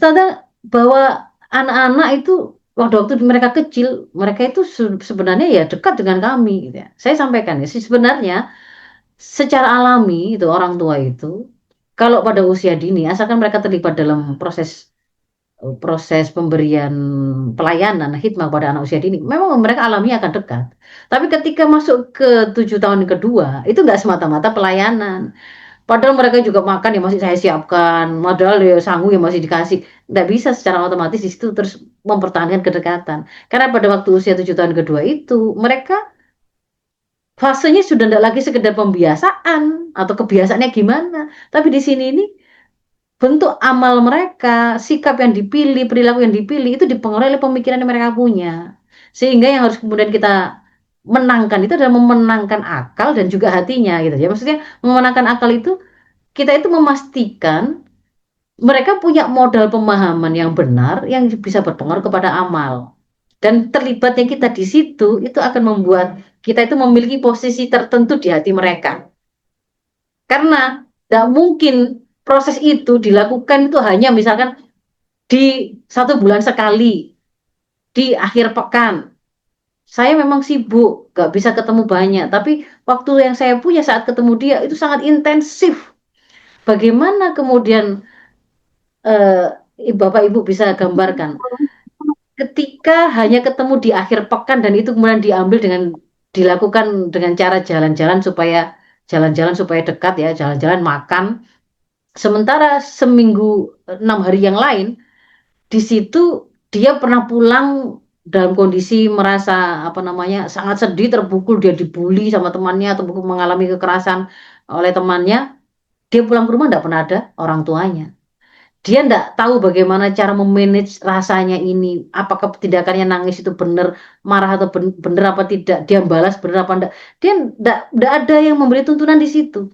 ternyata bahwa anak-anak itu waktu mereka kecil, mereka itu sebenarnya ya dekat dengan kami gitu ya. Saya sampaikan ya, sebenarnya secara alami itu orang tua itu kalau pada usia dini asalkan mereka terlibat dalam proses proses pemberian pelayanan hikmah pada anak usia dini, memang mereka alaminya akan dekat. Tapi ketika masuk ke 7 tahun kedua, itu nggak semata-mata pelayanan. Padahal mereka juga makan yang masih saya siapkan, modal ya sangu yang masih dikasih. Nggak bisa secara otomatis di situ terus mempertahankan kedekatan. Karena pada waktu usia 7 tahun kedua itu, mereka fasenya sudah tidak lagi sekedar pembiasaan atau kebiasaannya gimana. Tapi di sini ini bentuk amal mereka, sikap yang dipilih, perilaku yang dipilih itu dipengaruhi oleh pemikiran yang mereka punya. Sehingga yang harus kemudian kita menangkan itu adalah memenangkan akal dan juga hatinya gitu ya. Maksudnya memenangkan akal itu kita itu memastikan mereka punya modal pemahaman yang benar yang bisa berpengaruh kepada amal. Dan terlibatnya kita di situ itu akan membuat kita itu memiliki posisi tertentu di hati mereka. Karena tidak mungkin proses itu dilakukan itu hanya misalkan di 1 bulan sekali, di akhir pekan. Saya memang sibuk, gak bisa ketemu banyak. Tapi waktu yang saya punya saat ketemu dia itu sangat intensif. Bagaimana kemudian eh, Bapak Ibu bisa gambarkan ketika hanya ketemu di akhir pekan dan itu kemudian diambil dengan dilakukan dengan cara jalan-jalan supaya dekat ya, jalan-jalan makan. Sementara seminggu 6 hari yang lain di situ dia pernah pulang dalam kondisi merasa apa namanya sangat sedih, terpukul, dia dibully sama temannya atau mengalami kekerasan oleh temannya. Dia pulang ke rumah tidak pernah ada orang tuanya. Dia tidak tahu bagaimana cara memanage rasanya ini. Apakah tindakannya nangis itu benar, marah atau benar apa tidak, dia balas benar apa enggak. Dia tidak ada yang memberi tuntunan di situ.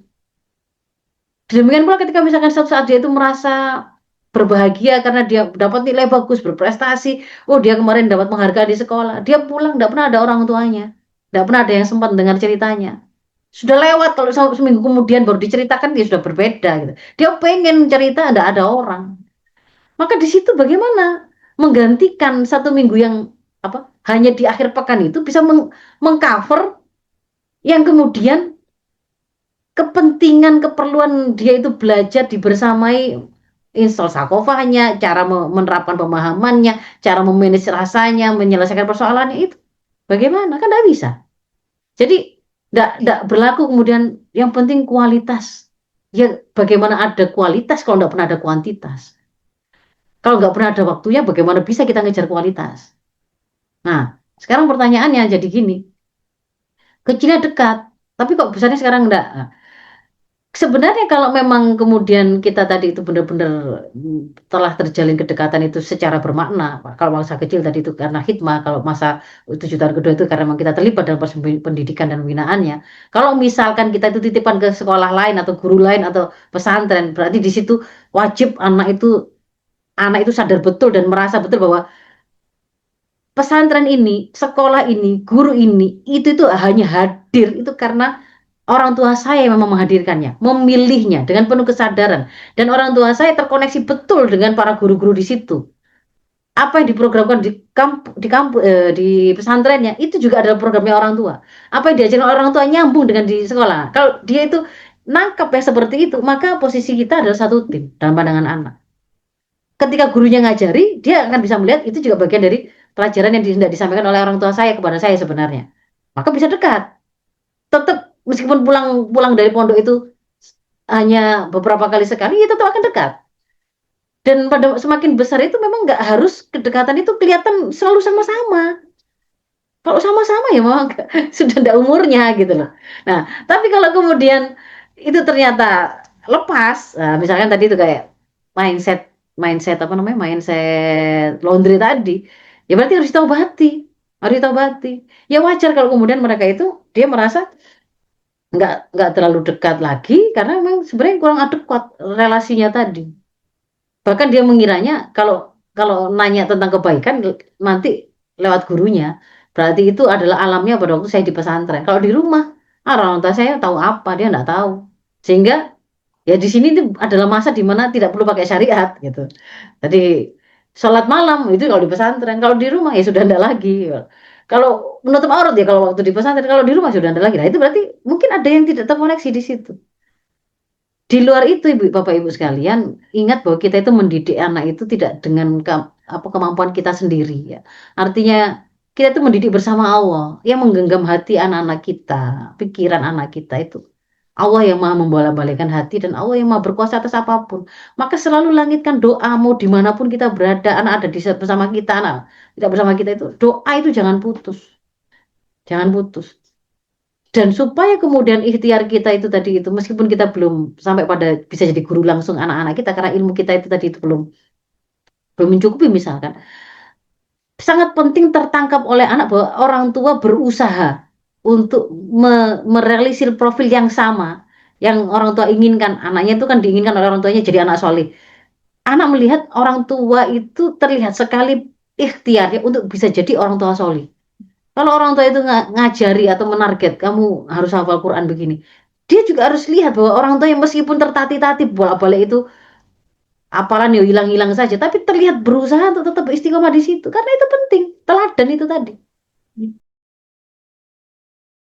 Demikian pula ketika misalkan suatu saat dia itu merasa berbahagia karena dia dapat nilai bagus, berprestasi. Oh, dia kemarin dapat penghargaan di sekolah. Dia pulang, tidak pernah ada orang tuanya. Tidak pernah ada yang sempat dengar ceritanya. Sudah lewat, kalau seminggu kemudian baru diceritakan, dia sudah berbeda. Gitu. Dia pengen cerita, tidak ada orang. Maka di situ bagaimana menggantikan 1 minggu yang apa hanya di akhir pekan itu bisa mengcover yang kemudian kepentingan keperluan dia itu belajar dibersamai install sakofanya, cara menerapkan pemahamannya, cara memanage rasanya, menyelesaikan persoalannya itu bagaimana kan tidak bisa. Jadi tidak berlaku kemudian yang penting kualitas. Ya bagaimana ada kualitas kalau tidak pernah ada kuantitas. Kalau nggak pernah ada waktunya, bagaimana bisa kita ngejar kualitas? Nah, sekarang pertanyaannya jadi gini, kecilnya dekat, tapi kok besarnya sekarang enggak? Nah, sebenarnya kalau memang kemudian kita tadi itu benar-benar telah terjalin kedekatan itu secara bermakna, kalau masa kecil tadi itu karena hikmah, kalau masa 7 tahun kedua itu karena memang kita terlibat dalam proses pendidikan dan pembinaannya. Kalau misalkan kita itu titipan ke sekolah lain atau guru lain atau pesantren, berarti di situ wajib anak itu sadar betul dan merasa betul bahwa pesantren ini, sekolah ini, guru ini, itu hanya hadir itu karena orang tua saya yang memang menghadirkannya, memilihnya dengan penuh kesadaran. Dan orang tua saya terkoneksi betul dengan para guru-guru di situ. Apa yang diprogramkan di pesantrennya itu juga adalah programnya orang tua. Apa yang diajarkan orang tua nyambung dengan di sekolah. Kalau dia itu nangkep ya seperti itu, maka posisi kita adalah satu tim dalam pandangan anak. Ketika gurunya ngajari, dia akan bisa melihat itu juga bagian dari pelajaran yang tidak disampaikan oleh orang tua saya kepada saya sebenarnya. Maka bisa dekat. Tetap meskipun pulang pulang dari pondok itu hanya beberapa kali sekali, ya tetap akan dekat. Dan pada semakin besar itu memang nggak harus kedekatan itu kelihatan selalu sama-sama. Kalau sama-sama ya memang sudah ada umurnya gitu loh. Nah, tapi kalau kemudian itu ternyata lepas, nah, misalkan tadi itu kayak mindset mindset apa namanya mindset laundry tadi, ya berarti harus ditobati. Ya wajar kalau kemudian mereka itu dia merasa nggak terlalu dekat lagi karena memang sebenarnya kurang adekuat relasinya tadi. Bahkan dia mengiranya kalau kalau nanya tentang kebaikan nanti lewat gurunya, berarti itu adalah alamnya pada waktu saya di pesantren. Kalau di rumah, orang tua saya tahu apa, dia nggak tahu. Sehingga Ya di sini itu adalah masa di mana tidak perlu pakai syariat gitu. Jadi sholat malam itu kalau di pesantren, kalau di rumah ya sudah tidak lagi. Kalau menutup aurat ya kalau waktu di pesantren, kalau di rumah sudah tidak lagi. Nah itu berarti mungkin ada yang tidak terkoneksi di situ. Di luar itu, ibu, bapak ibu sekalian, ingat bahwa kita itu mendidik anak itu tidak dengan apa kemampuan kita sendiri ya. Artinya kita itu mendidik bersama Allah yang menggenggam hati anak-anak kita, pikiran anak kita itu. Allah yang maha membolak-balikkan hati dan Allah yang maha berkuasa atas apapun. Maka selalu langitkan doamu dimanapun kita berada, anak ada di bersama kita, anak tidak bersama kita itu doa itu jangan putus, jangan putus. Dan supaya kemudian ikhtiar kita itu tadi itu meskipun kita belum sampai pada bisa jadi guru langsung anak-anak kita karena ilmu kita itu tadi itu belum belum mencukupi misalkan, sangat penting tertangkap oleh anak bahwa orang tua berusaha untuk merealisir profil yang sama yang orang tua inginkan. Anaknya itu kan diinginkan oleh orang tuanya jadi anak soleh. Anak melihat orang tua itu terlihat sekali ikhtiarnya untuk bisa jadi orang tua soleh. Kalau orang tua itu ngajari atau menarget kamu harus hafal Quran begini, dia juga harus lihat bahwa orang tua yang meskipun tertatih-tatih bolak-balik itu apalan ya hilang-hilang saja, tapi terlihat berusaha untuk tetap istiqomah di situ karena itu penting, teladan itu tadi.